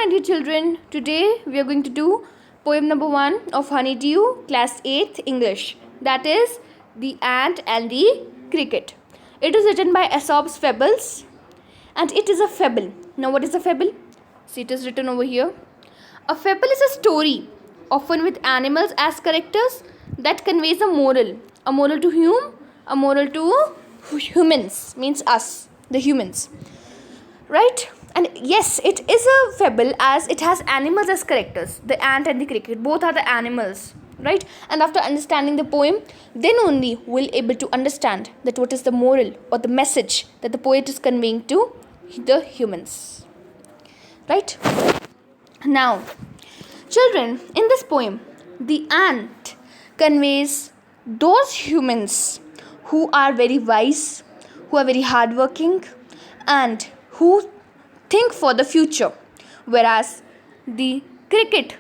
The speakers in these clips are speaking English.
my dear children. Today we are going to do poem number 1 of Honeydew, class 8th English. That is The Ant and the Cricket. It is written by Aesop's Fables and it is a fable. Now what is a fable? See, it is written over here. A fable is a story, often with animals as characters, that conveys a moral. A moral to whom? A moral to humans, means us, the humans. Right? And yes, it is a fable as it has animals as characters. The ant and the cricket, both are the animals. Right? And after understanding the poem, then only we'll able to understand that what is the moral or the message that the poet is conveying to the humans. Right? Now, children, in this poem, the ant conveys those humans who are very wise, who are very hardworking, and who think for the future, whereas the cricket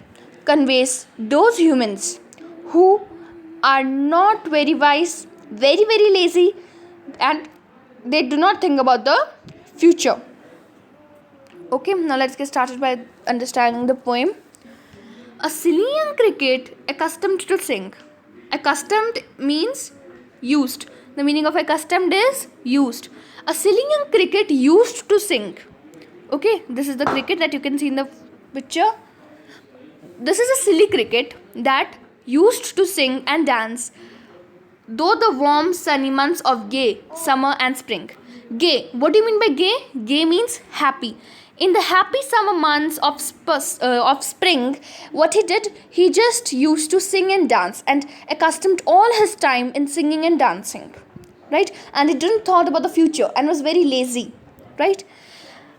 conveys those humans who are not very wise, very lazy, and they do not think about the future. Okay, now let's get started by understanding the poem. A silly young cricket accustomed to sing. Accustomed means used. The meaning of accustomed is used. A silly young cricket used to sing. Okay, this is the cricket that you can see in the picture. This is a silly cricket that used to sing and dance though the warm sunny months of gay summer and spring. Gay, what do you mean by gay? Gay means happy. In the happy summer months of spring, what he did, he just used to sing and dance and accustomed all his time in singing and dancing. Right? And he didn't thought about the future and was very lazy. Right?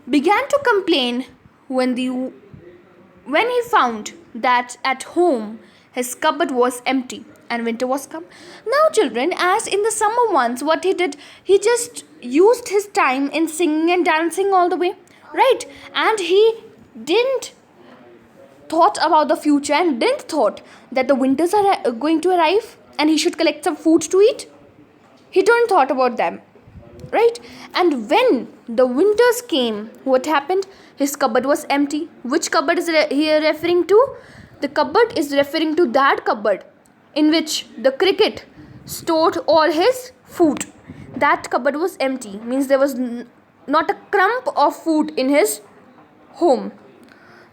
Began to complain when he found that at home his cupboard was empty and winter was come. Now children, as in the summer months, what he did, he just used his time in singing and dancing all the way, right? And he didn't thought about the future and didn't thought that the winters are going to arrive and he should collect some food to eat. He didn't thought about them. Right? And when the winters came, what happened? His cupboard was empty. Which cupboard is here referring to? The cupboard is referring to that cupboard in which the cricket stored all his food. That cupboard was empty. Means there was not a crumb of food in his home.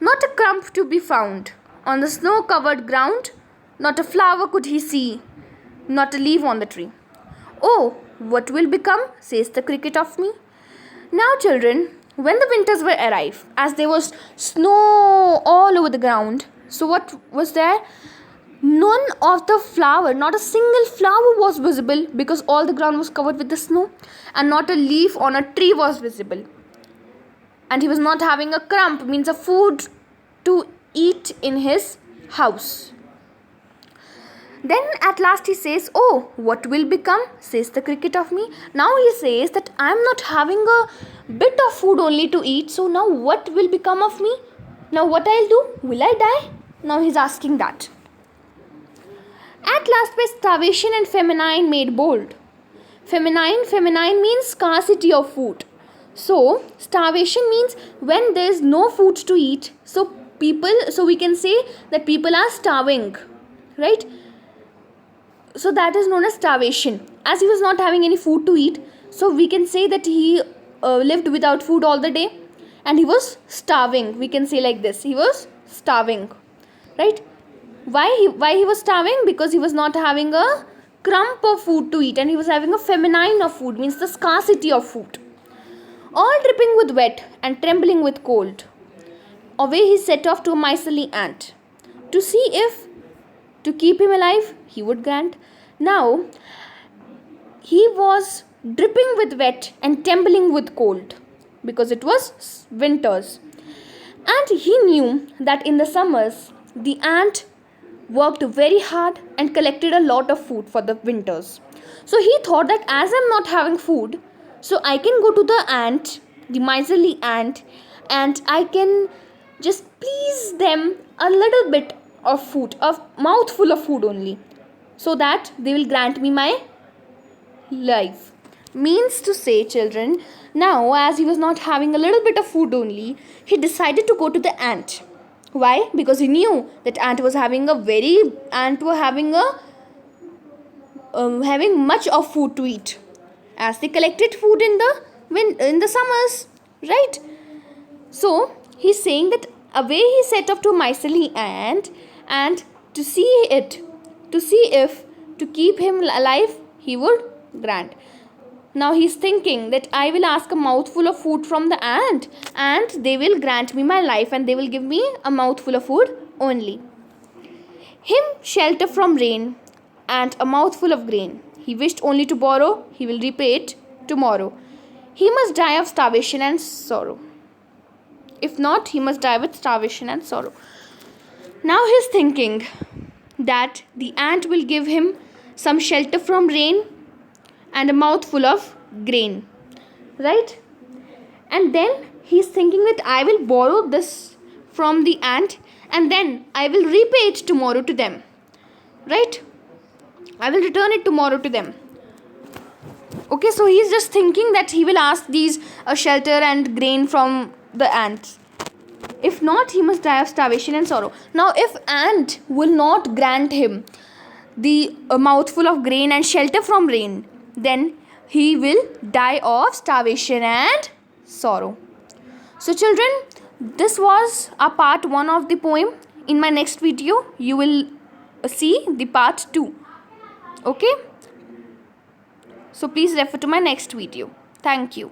Not a crumb to be found. On the snow-covered ground, not a flower could he see. Not a leaf on the tree. Oh, what will become, says the cricket of me. Now children, when the winters were arrived, as there was snow all over the ground, so what was there? None of the flower, not a single flower was visible because all the ground was covered with the snow, and not a leaf on a tree was visible. And he was not having a crumb, means a food to eat in his house. Then at last he says, oh, what will become, says the cricket of me. Now he says that I am not having a bit of food only to eat. So now what will become of me? Now what I'll do? Will I die? Now he's asking that. At last by starvation and famine made bold. Feminine means scarcity of food. So starvation means when there is no food to eat. So we can say that people are starving. Right? So that is known as starvation. As he was not having any food to eat, so we can say that he lived without food all the day and he was starving. We can say like this, he was starving. Right? Why he was starving? Because he was not having a crumb of food to eat and he was having a famine of food, means the scarcity of food. All dripping with wet and trembling with cold, away he set off to a miserly ant to see if to keep him alive he would grant. Now he was dripping with wet and trembling with cold because it was winters, and he knew that in the summers the ant worked very hard and collected a lot of food for the winters. So he thought that as I'm not having food, so I can go to the ant, the miserly ant, and I can just please them a little bit of food, a mouthful of food only, so that they will grant me my life. Means to say, children, now as he was not having a little bit of food only, he decided to go to the ant. Why? Because he knew that ant was having having much of food to eat, as they collected food in the summers, right? So he's saying that away he set off to a miserly ant, and to see if to keep him alive he would grant. Now he's thinking that I will ask a mouthful of food from the ant, and they will grant me my life, and they will give me a mouthful of food only. Him shelter from rain and a mouthful of grain. He wished only to borrow, he will repay it tomorrow. He must die of starvation and sorrow. If not, he must die with starvation and sorrow. Now he's thinking that the ant will give him some shelter from rain and a mouthful of grain, right? And then he's thinking that I will borrow this from the ant, and then I will repay it tomorrow to them, right? I will return it tomorrow to them. Okay, so he's just thinking that he will ask these shelter and grain from the ants. If not, he must die of starvation and sorrow. Now if ant will not grant him the mouthful of grain and shelter from rain, then he will die of starvation and sorrow. So children, this was a part 1 of the poem. In my next video, you will see the part 2. Okay? So please refer to my next video. Thank you.